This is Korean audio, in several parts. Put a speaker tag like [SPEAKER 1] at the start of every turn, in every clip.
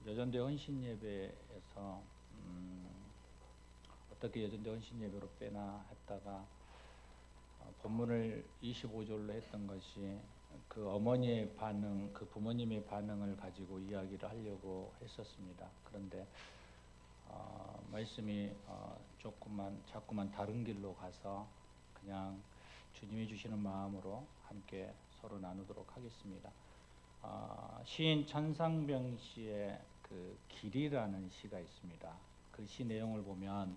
[SPEAKER 1] 여전대 헌신 예배에서 어떻게 여전대 헌신 예배로 빼나 했다가 본문을 25절로 했던 것이 그 어머니의 반응, 그 부모님의 반응을 가지고 이야기를 하려고 했었습니다. 그런데 말씀이 자꾸만 다른 길로 가서 그냥 주님이 주시는 마음으로 함께 서로 나누도록 하겠습니다. 시인 천상병 씨의 그 길이라는 시가 있습니다. 그 시 내용을 보면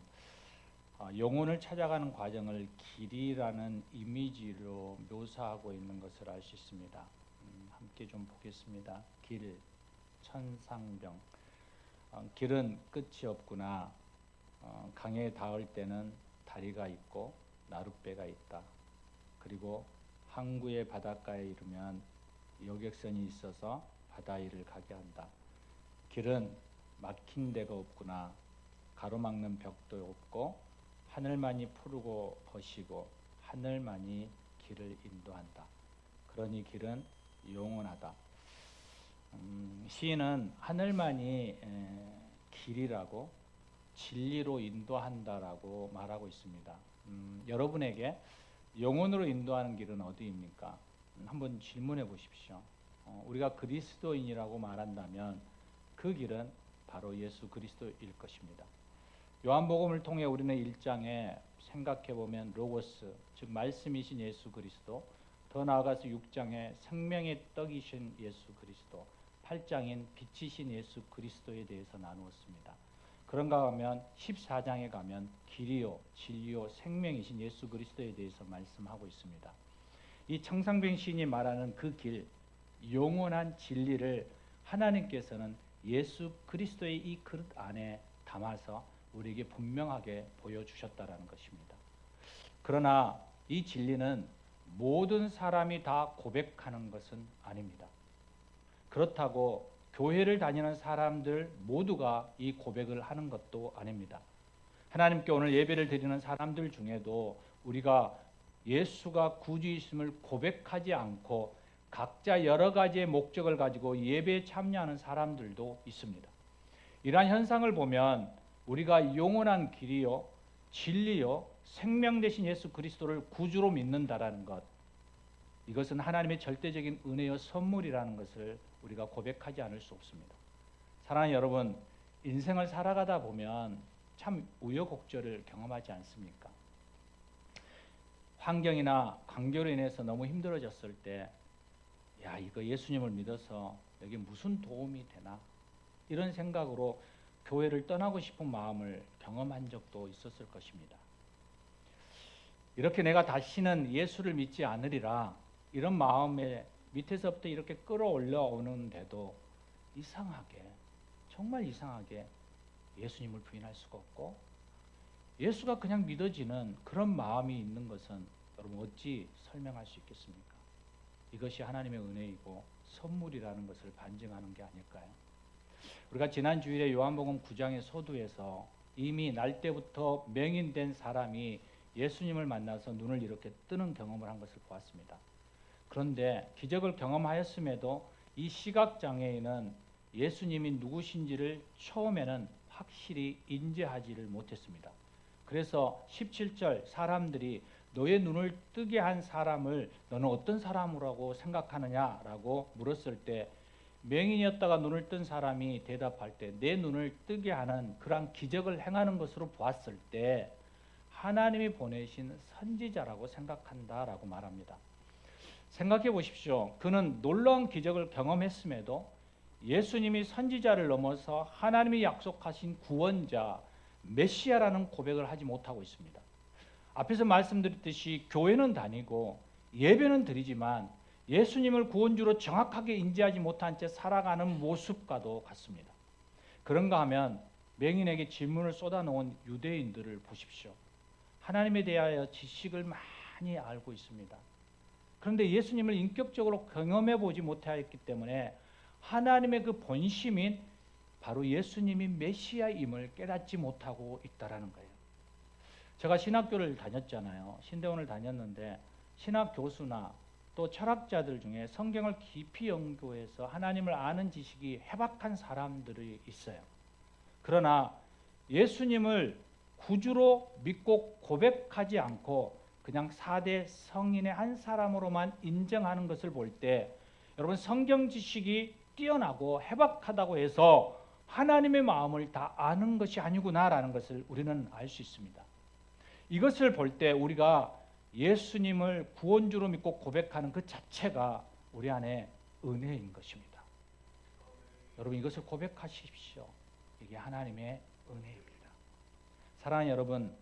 [SPEAKER 1] 영혼을 찾아가는 과정을 길이라는 이미지로 묘사하고 있는 것을 알 수 있습니다. 함께 좀 보겠습니다. 길, 천상병. 길은 끝이 없구나. 강에 닿을 때는 다리가 있고 나룻배가 있다. 그리고 항구의 바닷가에 이르면 여객선이 있어서 바다 위를 가게 한다. 길은 막힌 데가 없구나. 가로막는 벽도 없고 하늘만이 푸르고 거시고 하늘만이 길을 인도한다. 그러니 길은 영원하다. 시인은 하늘만이 길이라고 진리로 인도한다라고 말하고 있습니다. 여러분에게 영혼으로 인도하는 길은 어디입니까? 한번 질문해 보십시오. 우리가 그리스도인이라고 말한다면 그 길은 바로 예수 그리스도일 것입니다. 요한복음을 통해 우리는 1장에 생각해 보면 로고스, 즉 말씀이신 예수 그리스도, 더 나아가서 6장에 생명의 떡이신 예수 그리스도, 8장인 빛이신 예수 그리스도에 대해서 나누었습니다. 그런가 하면 14장에 가면 길이요 진리요 생명이신 예수 그리스도에 대해서 말씀하고 있습니다. 이 청상병 시인이 말하는 그 길, 영원한 진리를 하나님께서는 예수 그리스도의 이 그릇 안에 담아서 우리에게 분명하게 보여주셨다라는 것입니다. 그러나 이 진리는 모든 사람이 다 고백하는 것은 아닙니다. 그렇다고 교회를 다니는 사람들 모두가 이 고백을 하는 것도 아닙니다. 하나님께 오늘 예배를 드리는 사람들 중에도 우리가 예수가 구주이심을 고백하지 않고 각자 여러 가지의 목적을 가지고 예배에 참여하는 사람들도 있습니다. 이러한 현상을 보면 우리가 영원한 길이요 진리요 생명 되신 예수 그리스도를 구주로 믿는다라는 것, 이것은 하나님의 절대적인 은혜요 선물이라는 것을 우리가 고백하지 않을 수 없습니다. 사랑하는 여러분, 인생을 살아가다 보면 참 우여곡절을 경험하지 않습니까? 환경이나 관계로 인해서 너무 힘들어졌을 때, 야, 이거 예수님을 믿어서 여기 무슨 도움이 되나? 이런 생각으로 교회를 떠나고 싶은 마음을 경험한 적도 있었을 것입니다. 이렇게 내가 다시는 예수를 믿지 않으리라, 이런 마음에 밑에서부터 이렇게 끌어올려 오는데도 이상하게, 정말 이상하게 예수님을 부인할 수가 없고 예수가 그냥 믿어지는 그런 마음이 있는 것은 여러분 어찌 설명할 수 있겠습니까? 이것이 하나님의 은혜이고 선물이라는 것을 반증하는 게 아닐까요? 우리가 지난 주일에 요한복음 9장의 서두에서 이미 날 때부터 맹인된 사람이 예수님을 만나서 눈을 이렇게 뜨는 경험을 한 것을 보았습니다. 그런데 기적을 경험하였음에도 이 시각장애인은 예수님이 누구신지를 처음에는 확실히 인지하지를 못했습니다. 그래서 17절 사람들이 너의 눈을 뜨게 한 사람을 너는 어떤 사람이라고 생각하느냐라고 물었을 때 맹인이었다가 눈을 뜬 사람이 대답할 때 내 눈을 뜨게 하는 그러한 기적을 행하는 것으로 보았을 때 하나님이 보내신 선지자라고 생각한다라고 말합니다. 생각해 보십시오. 그는 놀라운 기적을 경험했음에도 예수님이 선지자를 넘어서 하나님이 약속하신 구원자 메시아라는 고백을 하지 못하고 있습니다. 앞에서 말씀드렸듯이 교회는 다니고 예배는 드리지만 예수님을 구원주로 정확하게 인지하지 못한 채 살아가는 모습과도 같습니다. 그런가 하면 맹인에게 질문을 쏟아놓은 유대인들을 보십시오. 하나님에 대하여 지식을 많이 알고 있습니다. 그런데 예수님을 인격적으로 경험해 보지 못하였기 때문에 하나님의 그 본심인 바로 예수님이 메시아임을 깨닫지 못하고 있다라는 거예요. 제가 신학교를 다녔잖아요. 신대원을 다녔는데 신학 교수나 또 철학자들 중에 성경을 깊이 연구해서 하나님을 아는 지식이 해박한 사람들이 있어요. 그러나 예수님을 구주로 믿고 고백하지 않고 그냥 4대 성인의 한 사람으로만 인정하는 것을 볼 때 여러분, 성경 지식이 뛰어나고 해박하다고 해서 하나님의 마음을 다 아는 것이 아니구나라는 것을 우리는 알 수 있습니다. 이것을 볼 때 우리가 예수님을 구원주로 믿고 고백하는 그 자체가 우리 안에 은혜인 것입니다. 여러분, 이것을 고백하십시오. 이게 하나님의 은혜입니다. 사랑하는 여러분,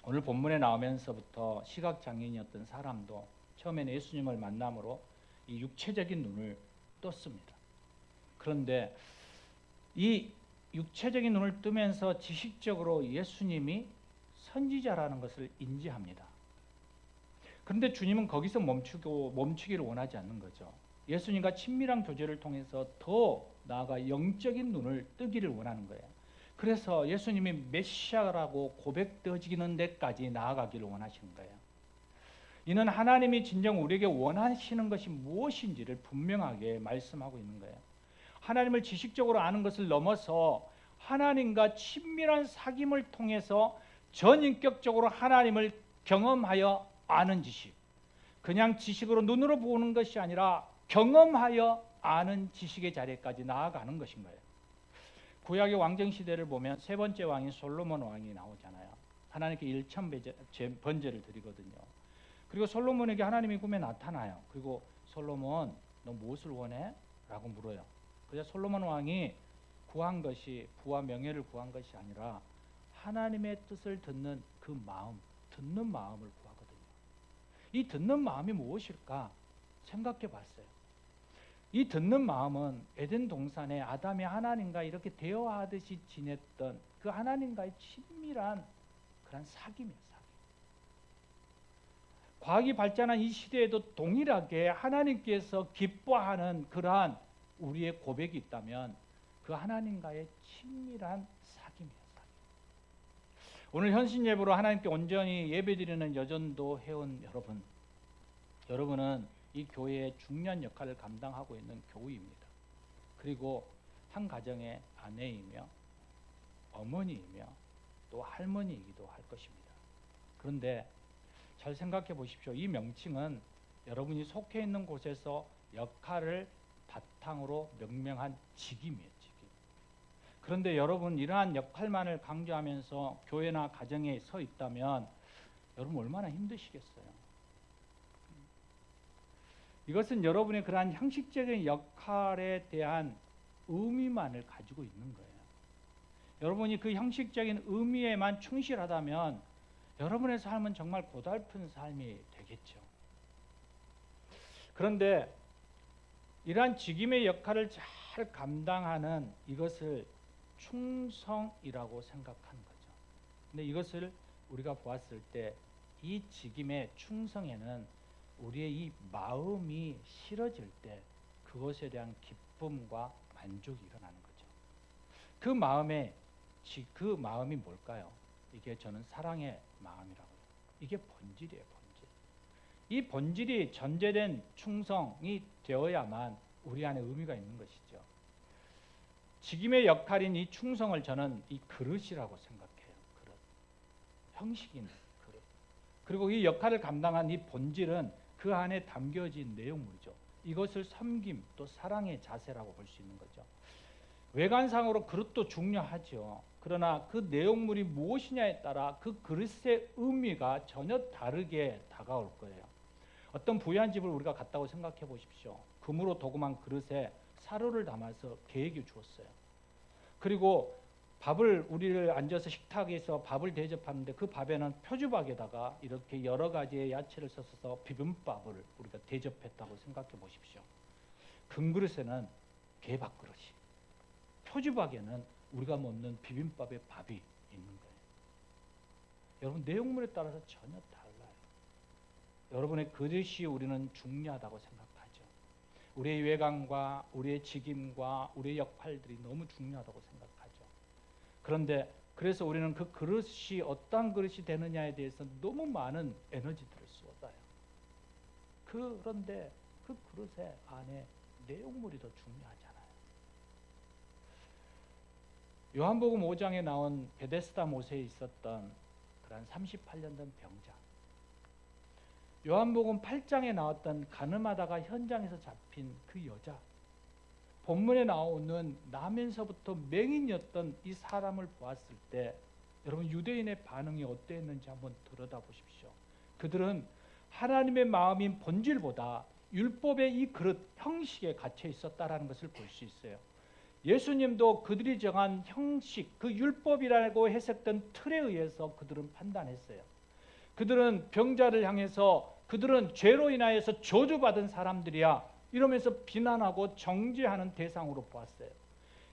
[SPEAKER 1] 오늘 본문에 나오면서부터 시각장애인이었던 사람도 처음에는 예수님을 만남으로 이 육체적인 눈을 떴습니다. 그런데 이 육체적인 눈을 뜨면서 지식적으로 예수님이 선지자라는 것을 인지합니다. 그런데 주님은 거기서 멈추기를 원하지 않는 거죠. 예수님과 친밀한 교제를 통해서 더 나아가 영적인 눈을 뜨기를 원하는 거예요. 그래서 예수님이 메시아라고 고백되어지는 데까지 나아가기를 원하시는 거예요. 이는 하나님이 진정 우리에게 원하시는 것이 무엇인지를 분명하게 말씀하고 있는 거예요. 하나님을 지식적으로 아는 것을 넘어서 하나님과 친밀한 사귐을 통해서 전인격적으로 하나님을 경험하여 아는 지식, 그냥 지식으로 눈으로 보는 것이 아니라 경험하여 아는 지식의 자리까지 나아가는 것인 거예요. 구약의 왕정 시대를 보면 세 번째 왕인 솔로몬 왕이 나오잖아요. 하나님께 1000번제를 드리거든요. 그리고 솔로몬에게 하나님이 꿈에 나타나요. 그리고 솔로몬, 너 무엇을 원해? 라고 물어요. 그래서 솔로몬 왕이 구한 것이 부와 명예를 구한 것이 아니라 하나님의 뜻을 듣는 그 마음, 듣는 마음을 구하거든요. 이 듣는 마음이 무엇일까 생각해 봤어요. 이 듣는 마음은 에덴 동산에 아담이 하나님과 이렇게 대화하듯이 지냈던 그 하나님과의 친밀한 그런 사귐이에요. 과학이 발전한 이 시대에도 동일하게 하나님께서 기뻐하는 그러한 우리의 고백이 있다면 그 하나님과의 친밀한 사귐이에요. 오늘 현신 예배로 하나님께 온전히 예배드리는 여전도 회원 여러분, 여러분은 이 교회의 중요한 역할을 감당하고 있는 교우입니다. 그리고 한 가정의 아내이며 어머니이며 또 할머니이기도 할 것입니다. 그런데 잘 생각해 보십시오. 이 명칭은 여러분이 속해 있는 곳에서 역할을 바탕으로 명명한 직임이에요. 직임. 그런데 여러분, 이러한 역할만을 강조하면서 교회나 가정에 서 있다면 여러분 얼마나 힘드시겠어요. 이것은 여러분의 그러한 형식적인 역할에 대한 의미만을 가지고 있는 거예요. 여러분이 그 형식적인 의미에만 충실하다면 여러분의 삶은 정말 고달픈 삶이 되겠죠. 그런데 이러한 직임의 역할을 잘 감당하는 이것을 충성이라고 생각하는 거죠. 근데 이것을 우리가 보았을 때 이 직임의 충성에는 우리의 이 마음이 실어질 때 그것에 대한 기쁨과 만족이 일어나는 거죠. 그 마음이 뭘까요? 이게 저는 사랑의 마음이라고요. 이게 본질이에요, 본질. 이 본질이 전제된 충성이 되어야만 우리 안에 의미가 있는 것이죠. 직임의 역할인 이 충성을 저는 이 그릇이라고 생각해요. 그릇. 형식인 그릇. 그리고 이 역할을 감당한 이 본질은 그 안에 담겨진 내용물이죠. 이것을 섬김 또 사랑의 자세라고 볼 수 있는 거죠. 외관상으로 그릇도 중요하죠. 그러나 그 내용물이 무엇이냐에 따라 그 그릇의 의미가 전혀 다르게 다가올 거예요. 어떤 부유한 집을 우리가 갔다고 생각해 보십시오. 금으로 도금한 그릇에 사료를 담아서 개에게 주었어요. 그리고 우리를 앉아서 식탁에서 밥을 대접하는데 그 밥에는 표주박에다가 이렇게 여러 가지의 야채를 섞어서 비빔밥을 우리가 대접했다고 생각해 보십시오. 금그릇에는 개밥그릇이, 표주박에는 우리가 먹는 비빔밥의 밥이 있는 거예요. 여러분, 내용물에 따라서 전혀 달라요. 여러분의 그릇이 우리는 중요하다고 생각하죠. 우리의 외관과 우리의 직임과 우리의 역할들이 너무 중요하다고 생각하죠. 그런데 그래서 우리는 그 그릇이 어떤 그릇이 되느냐에 대해서 너무 많은 에너지들을 쏟아요. 그런데 그 그릇의 안에 내용물이 더 중요하잖아요. 요한복음 5장에 나온 베데스다 못에 있었던 그런 38년 된 병자, 요한복음 8장에 나왔던 가늠하다가 현장에서 잡힌 그 여자, 본문에 나오는 나면서부터 맹인이었던 이 사람을 보았을 때 여러분 유대인의 반응이 어땠는지 한번 들여다 보십시오. 그들은 하나님의 마음인 본질보다 율법의 이 그릇 형식에 갇혀 있었다라는 것을 볼 수 있어요. 예수님도 그들이 정한 형식, 그 율법이라고 해석된 틀에 의해서 그들은 판단했어요. 그들은 병자를 향해서 그들은 죄로 인하여서 저주받은 사람들이야 이러면서 비난하고 정죄하는 대상으로 보았어요.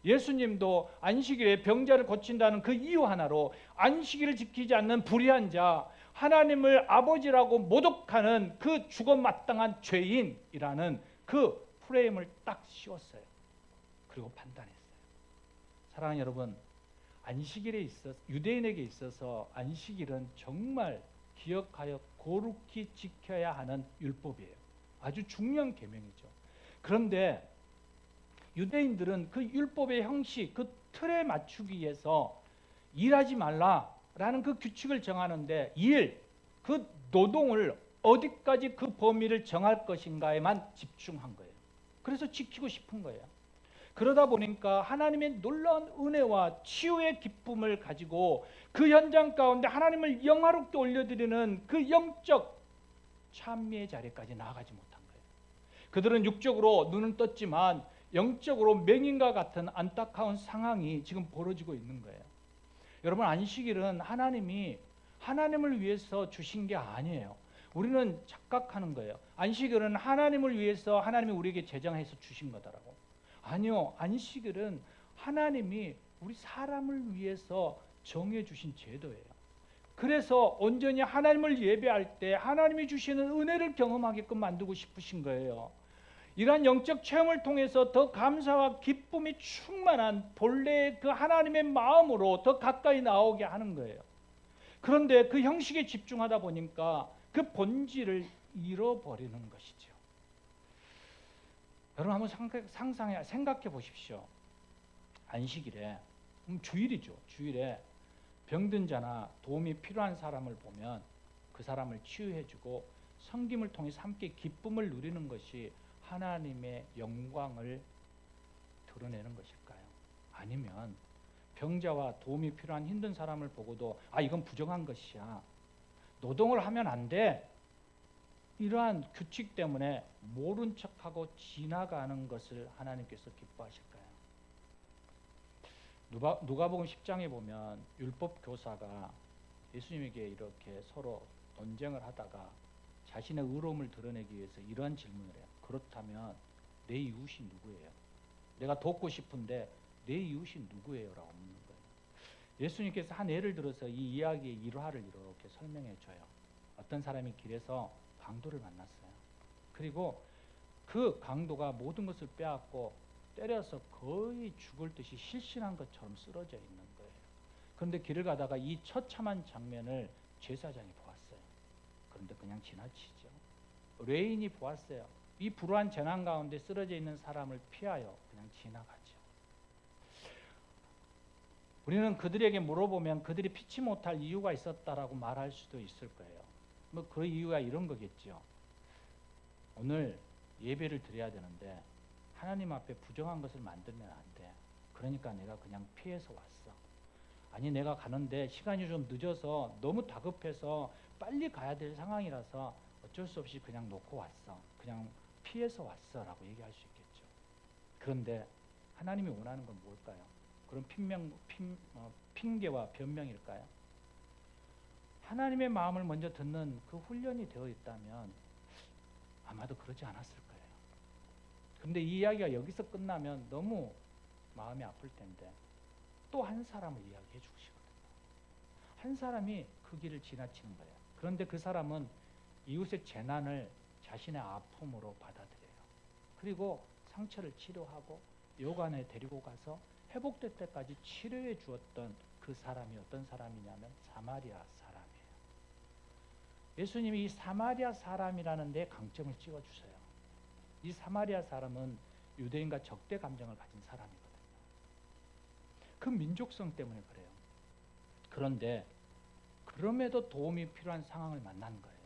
[SPEAKER 1] 예수님도 안식일에 병자를 고친다는 그 이유 하나로 안식일을 지키지 않는 불의한 자, 하나님을 아버지라고 모독하는 그 죽어마땅한 죄인이라는 그 프레임을 딱 씌웠어요. 그리고 판단했어요. 사랑하는 여러분, 안식일에 있어서 유대인에게 있어서 안식일은 정말 기억하여 거룩히 지켜야 하는 율법이에요. 아주 중요한 계명이죠. 그런데 유대인들은 그 율법의 형식, 그 틀에 맞추기 위해서 일하지 말라라는 그 규칙을 정하는데 그 노동을 어디까지 그 범위를 정할 것인가에만 집중한 거예요. 그래서 지키고 싶은 거예요. 그러다 보니까 하나님의 놀라운 은혜와 치유의 기쁨을 가지고 그 현장 가운데 하나님을 영화롭게 올려드리는 그 영적 찬미의 자리까지 나아가지 못한 거예요. 그들은 육적으로 눈은 떴지만 영적으로 맹인과 같은 안타까운 상황이 지금 벌어지고 있는 거예요. 여러분, 안식일은 하나님을 위해서 주신 게 아니에요. 우리는 착각하는 거예요. 안식일은 하나님을 위해서 하나님이 우리에게 제정해서 주신 거다라고. 아니요, 안식일은 하나님이 우리 사람을 위해서 정해 주신 제도예요. 그래서 온전히 하나님을 예배할 때 하나님이 주시는 은혜를 경험하게끔 만들고 싶으신 거예요. 이러한 영적 체험을 통해서 더 감사와 기쁨이 충만한 본래의 그 하나님의 마음으로 더 가까이 나오게 하는 거예요. 그런데 그 형식에 집중하다 보니까 그 본질을 잃어버리는 것이죠. 여러분 한번 생각해 보십시오. 안식일에 주일이죠. 주일에 병든 자나 도움이 필요한 사람을 보면 그 사람을 치유해주고 섬김을 통해서 함께 기쁨을 누리는 것이 하나님의 영광을 드러내는 것일까요? 아니면 병자와 도움이 필요한 힘든 사람을 보고도 이건 부정한 것이야, 노동을 하면 안 돼, 이러한 규칙 때문에 모른 척하고 지나가는 것을 하나님께서 기뻐하실까요? 누가복음 10장에 보면 율법 교사가 예수님에게 이렇게 서로 논쟁을 하다가 자신의 의로움을 드러내기 위해서 이러한 질문을 해요. 그렇다면 내 이웃이 누구예요? 내가 돕고 싶은데 내 이웃이 누구예요? 라고 묻는 거예요. 예수님께서 한 예를 들어서 이 이야기의 일화를 이렇게 설명해 줘요. 어떤 사람이 길에서 강도를 만났어요. 그리고 그 강도가 모든 것을 빼앗고 때려서 거의 죽을 듯이 실신한 것처럼 쓰러져 있는 거예요. 그런데 길을 가다가 이 처참한 장면을 제사장이 보았어요. 그런데 그냥 지나치죠. 레인이 보았어요. 이 불우한 재난 가운데 쓰러져 있는 사람을 피하여 그냥 지나가죠. 우리는 그들에게 물어보면 그들이 피치 못할 이유가 있었다라고 말할 수도 있을 거예요. 그 이유가 이런 거겠죠. 오늘 예배를 드려야 되는데 하나님 앞에 부정한 것을 만들면 안 돼. 그러니까 내가 그냥 피해서 왔어. 아니, 내가 가는데 시간이 좀 늦어서 너무 다급해서 빨리 가야 될 상황이라서 어쩔 수 없이 그냥 놓고 왔어. 그냥 피해서 왔어 라고 얘기할 수 있겠죠. 그런데 하나님이 원하는 건 뭘까요? 그런 핑계와 변명일까요? 하나님의 마음을 먼저 듣는 그 훈련이 되어 있다면 아마도 그러지 않았을 거예요. 그런데 이 이야기가 여기서 끝나면 너무 마음이 아플 텐데 또 한 사람을 이야기해 주시거든요. 한 사람이 그 길을 지나치는 거예요. 그런데 그 사람은 이웃의 재난을 자신의 아픔으로 받아들여요. 그리고 상처를 치료하고 요관에 데리고 가서 회복될 때까지 치료해 주었던 그 사람이 어떤 사람이냐면 사마리아 사람이에요. 예수님이 이 사마리아 사람이라는 데 강점을 찍어주세요. 이 사마리아 사람은 유대인과 적대 감정을 가진 사람이거든요. 그 민족성 때문에 그래요. 그런데 그럼에도 도움이 필요한 상황을 만난 거예요.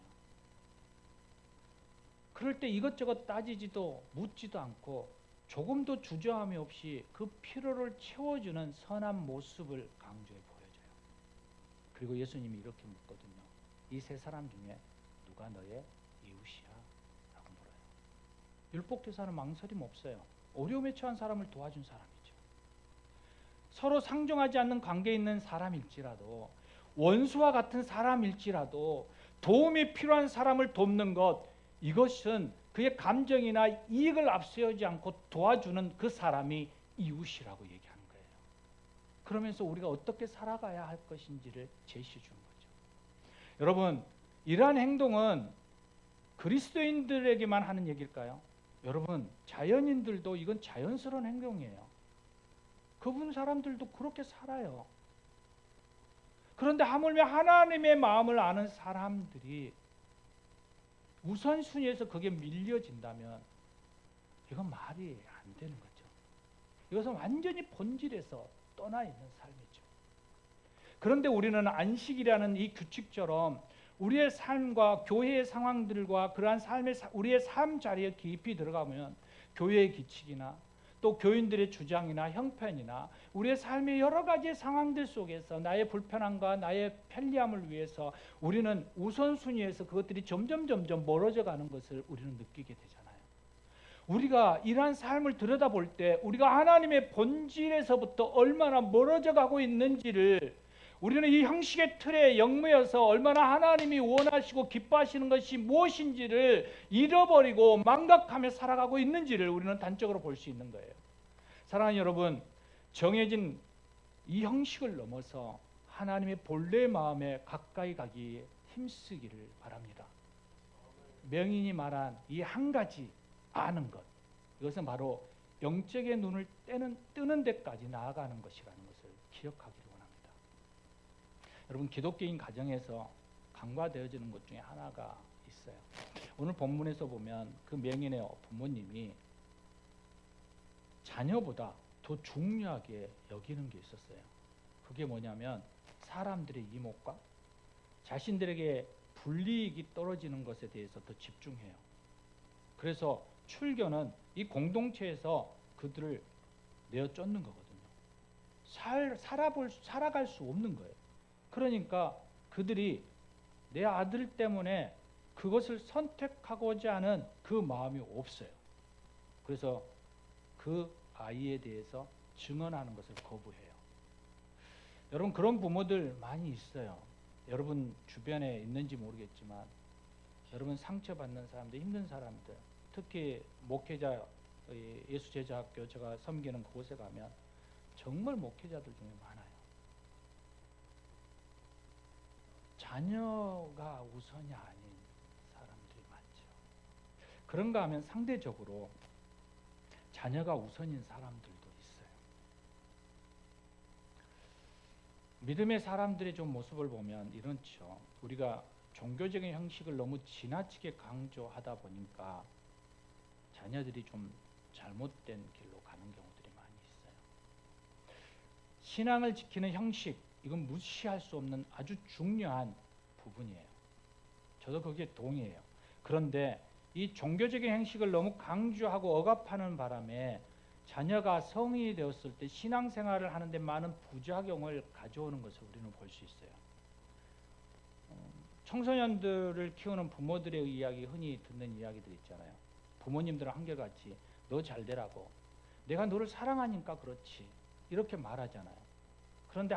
[SPEAKER 1] 그럴 때 이것저것 따지지도 묻지도 않고 조금도 주저함이 없이 그 필요를 채워주는 선한 모습을 강조해 보여줘요. 그리고 예수님이 이렇게 묻거든요. 이 세 사람 중에 누가 너의 이웃이야? 라고 물어요. 율법교사는 망설임 없어요. 어려움에 처한 사람을 도와준 사람이죠. 서로 상종하지 않는 관계에 있는 사람일지라도, 원수와 같은 사람일지라도 도움이 필요한 사람을 돕는 것, 이것은 그의 감정이나 이익을 앞세우지 않고 도와주는 그 사람이 이웃이라고 얘기하는 거예요. 그러면서 우리가 어떻게 살아가야 할 것인지를 제시해 주는 거죠. 여러분, 이러한 행동은 그리스도인들에게만 하는 얘기일까요? 여러분, 자연인들도 이건 자연스러운 행동이에요. 그분 사람들도 그렇게 살아요. 그런데 하물며 하나님의 마음을 아는 사람들이 우선순위에서 그게 밀려진다면 이건 말이 안 되는 거죠. 이것은 완전히 본질에서 떠나 있는 삶이죠. 그런데 우리는 안식이라는 이 규칙처럼 우리의 삶과 교회의 상황들과 그러한 우리의 삶 자리에 깊이 들어가면 교회의 규칙이나 또 교인들의 주장이나 형편이나 우리의 삶의 여러 가지 상황들 속에서 나의 불편함과 나의 편리함을 위해서 우리는 우선순위에서 그것들이 점점 멀어져 가는 것을 우리는 느끼게 되잖아요. 우리가 이러한 삶을 들여다볼 때 우리가 하나님의 본질에서부터 얼마나 멀어져 가고 있는지를, 우리는 이 형식의 틀에 얽매여서 얼마나 하나님이 원하시고 기뻐하시는 것이 무엇인지를 잃어버리고 망각하며 살아가고 있는지를 우리는 단적으로 볼 수 있는 거예요. 사랑하는 여러분, 정해진 이 형식을 넘어서 하나님의 본래 마음에 가까이 가기 힘쓰기를 바랍니다. 명인이 말한 이 한 가지 아는 것, 이것은 바로 영적의 눈을 뜨는 데까지 나아가는 것이라는 것을 기억하기를 원합니다. 여러분, 기독교인 가정에서 간과되어지는 것 중에 하나가 있어요. 오늘 본문에서 보면 그 명인의 부모님이 자녀보다 더 중요하게 여기는 게 있었어요. 그게 뭐냐면 사람들의 이목과 자신들에게 불이익이 떨어지는 것에 대해서 더 집중해요. 그래서 출교는 이 공동체에서 그들을 내어 쫓는 거거든요. 살아갈 수 없는 거예요. 그러니까 그들이 내 아들 때문에 그것을 선택하고자 하는 그 마음이 없어요. 그래서 그 아이에 대해서 증언하는 것을 거부해요. 여러분, 그런 부모들 많이 있어요. 여러분 주변에 있는지 모르겠지만 여러분 상처받는 사람들, 힘든 사람들, 특히 목회자, 예수제자학교 제가 섬기는 그곳에 가면 정말 목회자들 중에 많아요. 자녀가 우선이 아닌 사람들이 많죠. 그런가 하면 상대적으로 자녀가 우선인 사람들도 있어요. 믿음의 사람들의 좀 모습을 보면 이렇죠. 우리가 종교적인 형식을 너무 지나치게 강조하다 보니까 자녀들이 좀 잘못된 길로 가는 경우들이 많이 있어요. 신앙을 지키는 형식, 이건 무시할 수 없는 아주 중요한 부분이에요. 저도 거기에 동의해요. 그런데 이 종교적인 형식을 너무 강조하고 억압하는 바람에 자녀가 성인이 되었을 때 신앙생활을 하는데 많은 부작용을 가져오는 것을 우리는 볼 수 있어요. 청소년들을 키우는 부모들의 이야기, 흔히 듣는 이야기들 있잖아요. 부모님들은 한결같이 너 잘 되라고, 내가 너를 사랑하니까 그렇지, 이렇게 말하잖아요. 그런데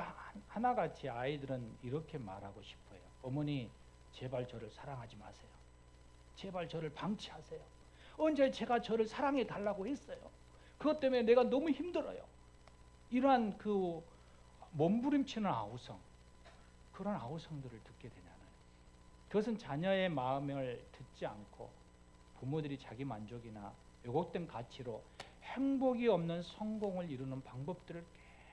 [SPEAKER 1] 하나같이 아이들은 이렇게 말하고 싶어요. 어머니, 제발 저를 사랑하지 마세요. 제발 저를 방치하세요. 언제 제가 저를 사랑해 달라고 했어요. 그것 때문에 내가 너무 힘들어요. 이러한 그 몸부림치는 아우성, 그런 아우성들을 듣게 되잖아요. 그것은 자녀의 마음을 듣지 않고 부모들이 자기 만족이나 왜곡된 가치로 행복이 없는 성공을 이루는 방법들을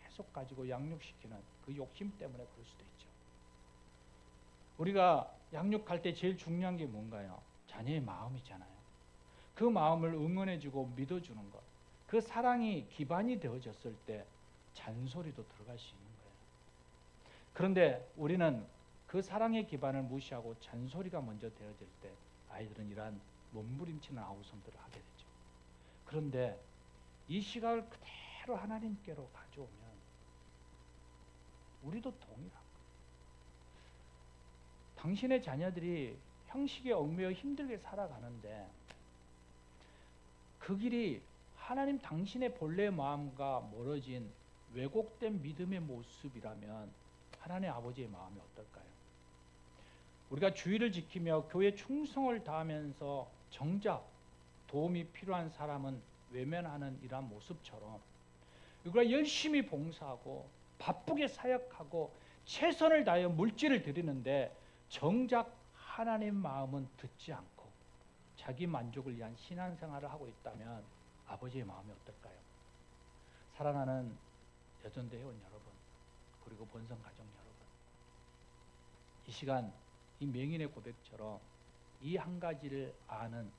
[SPEAKER 1] 계속 가지고 양육시키는 그 욕심 때문에 그럴 수도 있죠. 우리가 양육할 때 제일 중요한 게 뭔가요? 자녀의 마음이잖아요. 그 마음을 응원해주고 믿어주는 것. 그 사랑이 기반이 되어졌을 때 잔소리도 들어갈 수 있는 거예요. 그런데 우리는 그 사랑의 기반을 무시하고 잔소리가 먼저 되어질 때 아이들은 이러한 몸부림치는 아우성들을 하게 되죠. 그런데 이 시각을 그대로 하나님께로 가져오면 우리도 동일한 거예요. 당신의 자녀들이 형식에 얽매여 힘들게 살아가는데 그 길이 하나님 당신의 본래의 마음과 멀어진 왜곡된 믿음의 모습이라면 하나님 아버지의 마음이 어떨까요? 우리가 주의를 지키며 교회 충성을 다하면서 정작 도움이 필요한 사람은 외면하는 이러한 모습처럼 우리가 열심히 봉사하고 바쁘게 사역하고 최선을 다하여 물질을 드리는데 정작 하나님 마음은 듣지 않고 자기 만족을 위한 신앙생활을 하고 있다면 아버지의 마음이 어떨까요? 사랑하는 여전대 회원 여러분, 그리고 본성 가족 여러분, 이 시간 이 맹인의 고백처럼 이 한 가지를 아는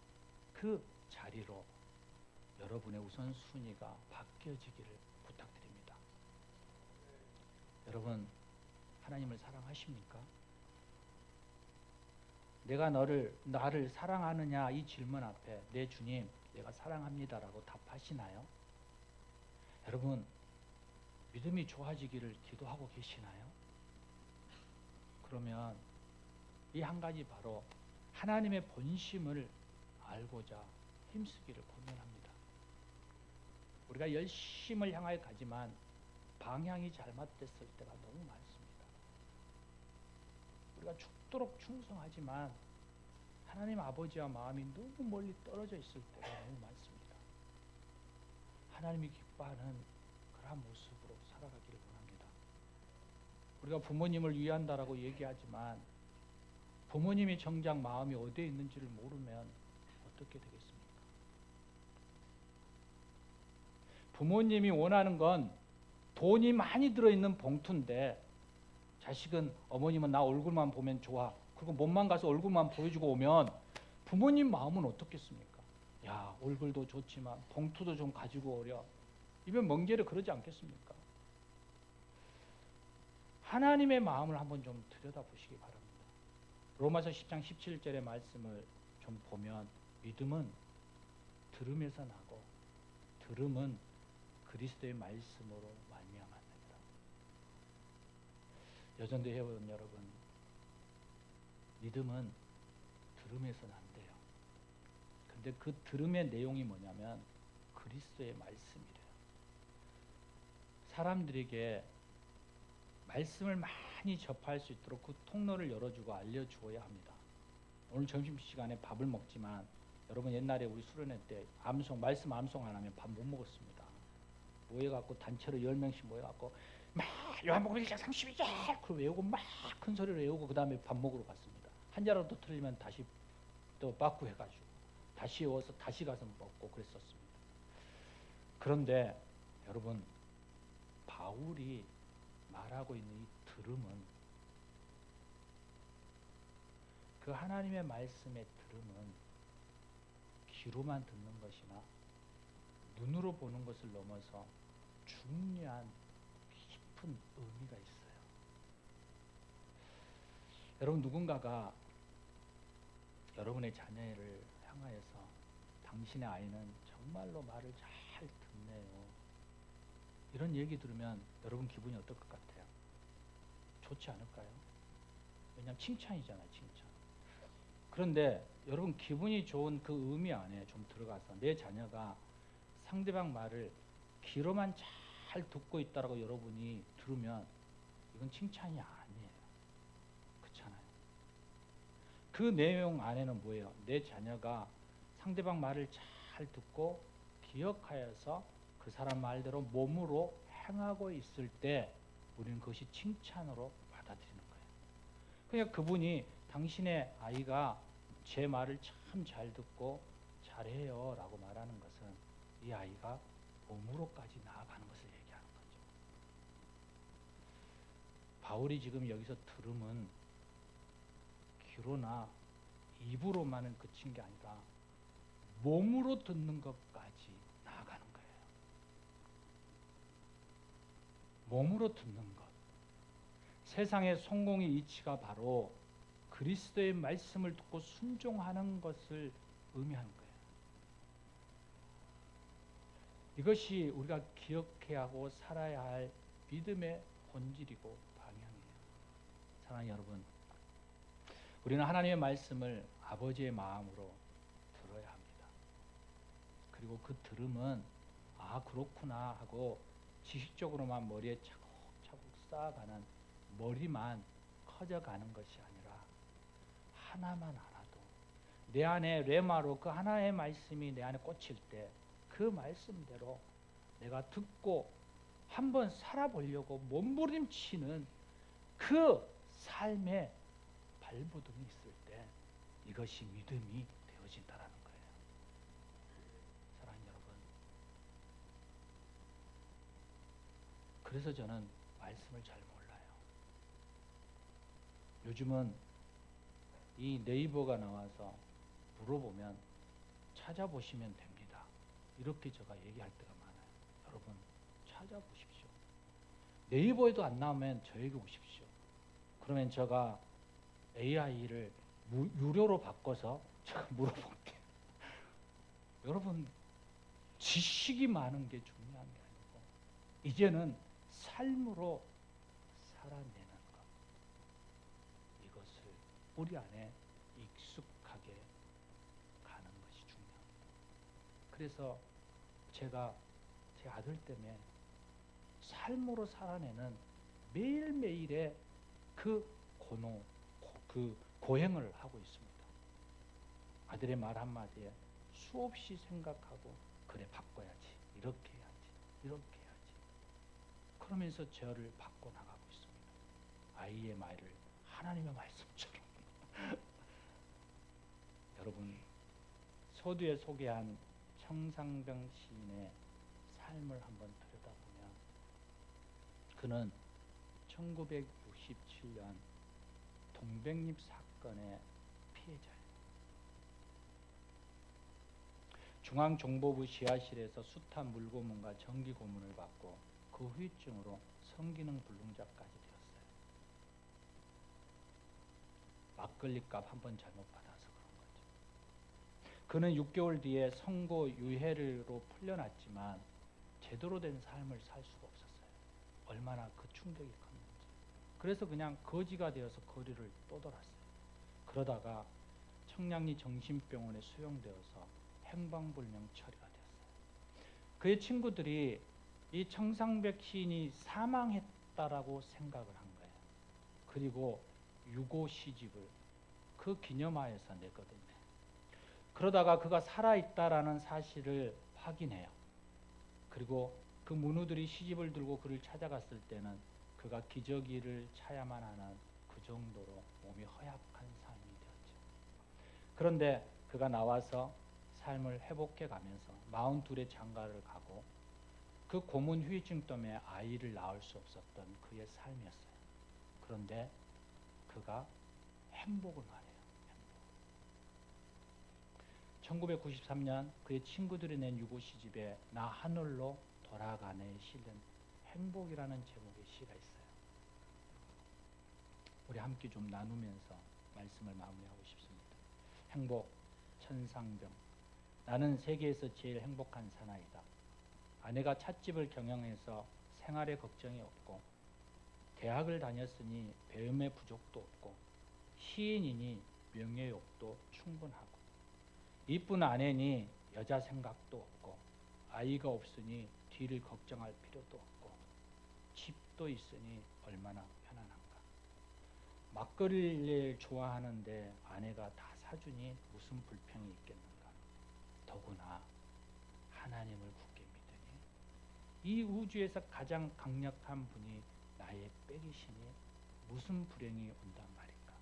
[SPEAKER 1] 그 자리로 여러분의 우선순위가 바뀌어지기를 부탁드립니다. 여러분, 하나님을 사랑하십니까? 내가 나를 사랑하느냐 이 질문 앞에 내 주님, 내가 사랑합니다라고 답하시나요? 여러분, 믿음이 좋아지기를 기도하고 계시나요? 그러면 이 한 가지 바로 하나님의 본심을 알고자 힘쓰기를 권면합니다. 우리가 열심을 향하여 가지만 방향이 잘못됐을 때가 너무 많습니다. 우리가 죽도록 충성하지만 하나님 아버지와 마음이 너무 멀리 떨어져 있을 때가 너무 많습니다. 하나님이 기뻐하는 그러한 모습으로 살아가기를 원합니다. 우리가 부모님을 위한다라고 얘기하지만 부모님이 정작 마음이 어디에 있는지를 모르면 어떻게 되겠습니까? 부모님이 원하는 건 돈이 많이 들어있는 봉투인데 자식은 어머님은 나 얼굴만 보면 좋아. 그리고 몸만 가서 얼굴만 보여주고 오면 부모님 마음은 어떻겠습니까? 야, 얼굴도 좋지만 봉투도 좀 가지고 오려. 이번 멍게를 그러지 않겠습니까? 하나님의 마음을 한번 좀 들여다보시기 바랍니다. 로마서 10장 17절의 말씀을 좀 보면 믿음은 들음에서 나고 들음은 그리스도의 말씀으로 말미암았느니라. 여전대 회원 여러분, 믿음은 들음에서 난대요. 근데 그 들음의 내용이 뭐냐면 그리스도의 말씀이래요. 사람들에게 말씀을 많이 접할 수 있도록 그 통로를 열어주고 알려주어야 합니다. 오늘 점심시간에 밥을 먹지만 여러분 옛날에 우리 수련회 때 말씀 암송 안 하면 밥 못 먹었습니다. 모여갖고 단체로 10명씩 모여갖고 막 요한복음 1장 32절 그걸 외우고 막 큰 소리로 외우고 그 다음에 밥 먹으러 갔습니다. 한 자라도 틀리면 다시 또 빠꾸 해가지고 다시 외워서 다시 가서 먹고 그랬었습니다. 그런데 여러분, 바울이 말하고 있는 이 들음은 그 하나님의 말씀의 들음은 귀로만 듣는 것이나 눈으로 보는 것을 넘어서 중요한 깊은 의미가 있어요. 여러분, 누군가가 여러분의 자녀를 향하여서 당신의 아이는 정말로 말을 잘 듣네요, 이런 얘기 들으면 여러분 기분이 어떨 것 같아요? 좋지 않을까요? 왜냐하면 칭찬이잖아요, 칭찬. 그런데 여러분 기분이 좋은 그 의미 안에 좀 들어가서 내 자녀가 상대방 말을 귀로만 잘 듣고 있다라고 여러분이 들으면 이건 칭찬이 아니에요. 그렇잖아요. 그 내용 안에는 뭐예요? 내 자녀가 상대방 말을 잘 듣고 기억하여서 그 사람 말대로 몸으로 행하고 있을 때 우리는 그것이 칭찬으로 받아들이는 거예요. 그러니까 그분이 당신의 아이가 제 말을 참 잘 듣고 잘해요 라고 말하는 것은 이 아이가 몸으로까지 나아가는 것을 얘기하는 거죠. 바울이 지금 여기서 들음은 귀로나 입으로만은 그친 게 아니라 몸으로 듣는 것까지 나아가는 거예요. 몸으로 듣는 것. 세상의 성공의 이치가 바로 그리스도의 말씀을 듣고 순종하는 것을 의미하는 거예요. 이것이 우리가 기억해야 하고 살아야 할 믿음의 본질이고 방향이에요. 사랑하는 여러분, 우리는 하나님의 말씀을 아버지의 마음으로 들어야 합니다. 그리고 그 들음은 아 그렇구나 하고 지식적으로만 머리에 차곡차곡 쌓아가는 머리만 커져가는 것이 아니라 하나만 알아도 내 안에 레마로 그 하나의 말씀이 내 안에 꽂힐 때 그 말씀대로 내가 듣고 한번 살아보려고 몸부림치는 그 삶의 발버둥이 있을 때 이것이 믿음이 되어진다라는 거예요. 사랑하는 여러분, 그래서 저는 말씀을 잘 몰라요. 요즘은 이 네이버가 나와서 물어보면 찾아보시면 됩니다. 이렇게 제가 얘기할 때가 많아요. 여러분 찾아보십시오. 네이버에도 안 나오면 저에게 오십시오. 그러면 제가 AI를 유료로 바꿔서 제가 물어볼게요. 여러분 지식이 많은 게 중요한 게 아니고 이제는 삶으로 살아내는 것, 이것을 우리 안에 익숙하게 가는 것이 중요합니다. 그래서 제가 제 아들 때문에 삶으로 살아내는 매일매일의 그 고행을 하고 있습니다. 아들의 말 한마디에 수없이 생각하고 그래 바꿔야지, 이렇게 해야지, 이렇게 해야지. 그러면서 저를 바꿔나가고 있습니다. 아이의 말을 하나님의 말씀처럼. 여러분 서두에 소개한 청상병 시인의 삶을 한번 들여다보면 그는 1967년 동백잎 사건의 피해자예요. 중앙정보부 지하실에서 숱한 물고문과 전기고문을 받고 그 후유증으로 성기능 불능자까지 되었어요. 막걸리값 한 번 잘못 받아서 그런 거죠. 그는 6개월 뒤에 선고 유예로 풀려났지만 제대로 된 삶을 살 수가 없었어요. 얼마나 그 충격이 컸는지. 그래서 그냥 거지가 되어서 거리를 떠돌았어요. 그러다가 청량리 정신병원에 수용되어서 행방불명 처리가 되었어요. 그의 친구들이 이 청상백 시인이 사망했다라고 생각을 한 거예요. 그리고 유고 시집을 그 기념하여서 냈거든요. 그러다가 그가 살아있다라는 사실을 확인해요. 그리고 그 문우들이 시집을 들고 그를 찾아갔을 때는 그가 기저귀를 차야만 하는 그 정도로 몸이 허약한 삶이 되었죠. 그런데 그가 나와서 삶을 회복해 가면서 42의 장가를 가고 그 고문 후유증 때문에 아이를 낳을 수 없었던 그의 삶이었어요. 그런데 그가 행복을 말해요. 1993년 그의 친구들이 낸 유고 시집에 나 하늘로 돌아가네에 실린 행복이라는 제목의 시가 있어요. 우리 함께 좀 나누면서 말씀을 마무리하고 싶습니다. 행복, 천상병. 나는 세계에서 제일 행복한 사나이다. 아내가 찻집을 경영해서 생활에 걱정이 없고 대학을 다녔으니 배움의 부족도 없고 시인이니 명예욕도 충분하고 이쁜 아내니 여자 생각도 없고 아이가 없으니 뒤를 걱정할 필요도 없고 집도 있으니 얼마나 편안한가. 막걸리를 좋아하는데 아내가 다 사주니 무슨 불평이 있겠는가. 더구나 하나님을 굳게 믿으니 이 우주에서 가장 강력한 분이 나의 백이시니 무슨 불행이 온단 말인가.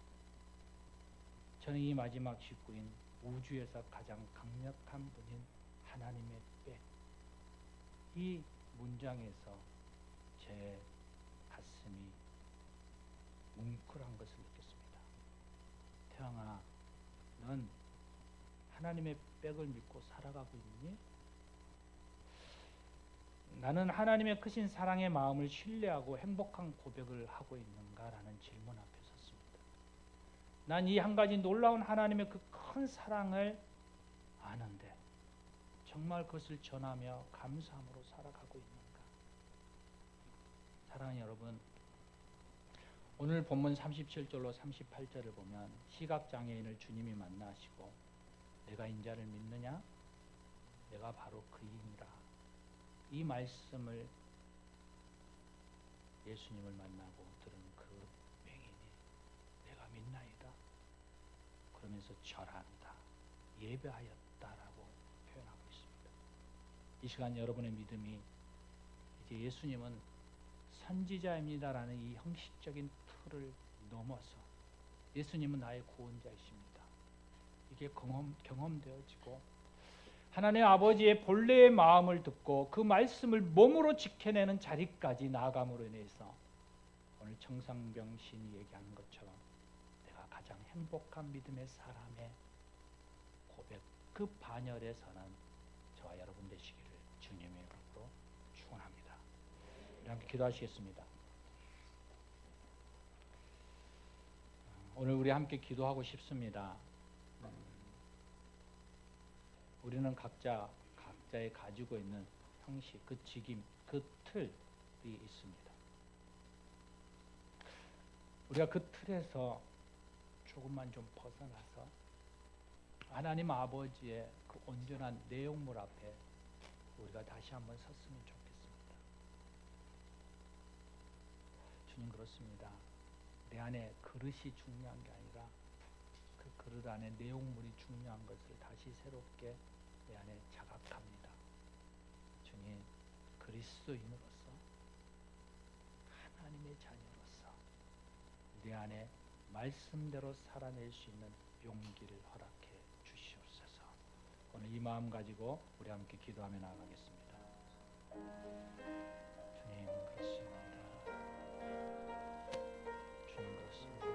[SPEAKER 1] 저는 이 마지막 식구인 우주에서 가장 강력한 분인 하나님의 백, 이 문장에서 제 가슴이 뭉클한 것을 느꼈습니다. 태양아, 넌 하나님의 백을 믿고 살아가고 있니? 나는 하나님의 크신 사랑의 마음을 신뢰하고 행복한 고백을 하고 있는가라는 질문 앞에 섰습니다. 난 이 한 가지 놀라운 하나님의 그 큰 사랑을 아는데 정말 그것을 전하며 감사함으로 살아가고 있는가? 사랑하는 여러분, 오늘 본문 37절로 38절을 보면 시각장애인을 주님이 만나시고 내가 인자를 믿느냐? 내가 바로 그이니라. 이 말씀을 예수님을 만나고 들은 그 맹인이 내가 믿나이다 그러면서 절한다, 예배하였다라고 표현하고 있습니다. 이 시간 여러분의 믿음이 이제 예수님은 선지자입니다라는 이 형식적인 틀을 넘어서 예수님은 나의 구원자이십니다, 이게 경험되어지고 하나님 아버지의 본래의 마음을 듣고 그 말씀을 몸으로 지켜내는 자리까지 나아감으로 인해서 오늘 청상병 시인이 얘기하는 것처럼 내가 가장 행복한 믿음의 사람의 고백, 그 반열에 서는 저와 여러분 되시기를 주님의 이름으로 축원합니다. 우리 함께 기도하시겠습니다. 오늘 우리 함께 기도하고 싶습니다. 우리는 각자의 가지고 있는 형식, 그 직임, 그 틀이 있습니다. 우리가 그 틀에서 조금만 좀 벗어나서 하나님 아버지의 그 온전한 내용물 앞에 우리가 다시 한번 섰으면 좋겠습니다. 주님, 그렇습니다. 내 안에 그릇이 중요한 게 아니라 그 그릇 안에 내용물이 중요한 것을 다시 새롭게 내 안에 자각합니다. 주님, 그리스도인으로서 하나님의 자녀로서 내 안에 말씀대로 살아낼 수 있는 용기를 허락해 주시옵소서. 오늘 이 마음 가지고 우리 함께 기도하며 나아가겠습니다. 주님, 그렇습니다. 주님, 그렇습니다.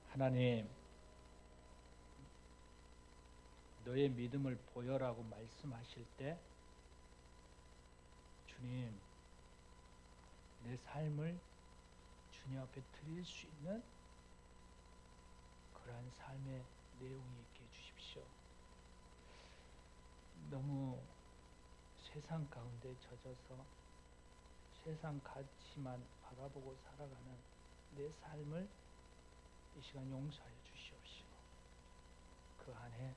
[SPEAKER 1] 하나님, 너의 믿음을 보여라고 말씀하실 때 주님, 내 삶을 주님 앞에 드릴 수 있는 그러한 삶의 내용이 있게 해주십시오. 너무 세상 가운데 젖어서 세상 가치만 바라보고 살아가는 내 삶을 이 시간 용서하여 주시옵시고 그 안에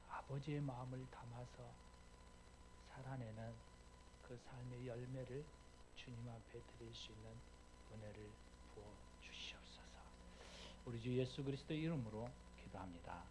[SPEAKER 1] 아버지의 마음을 담아서 살아내는 그 삶의 열매를 주님 앞에 드릴 수 있는 은혜를 부어 주시옵소서. 우리 주 예수 그리스도의 이름으로 기도합니다.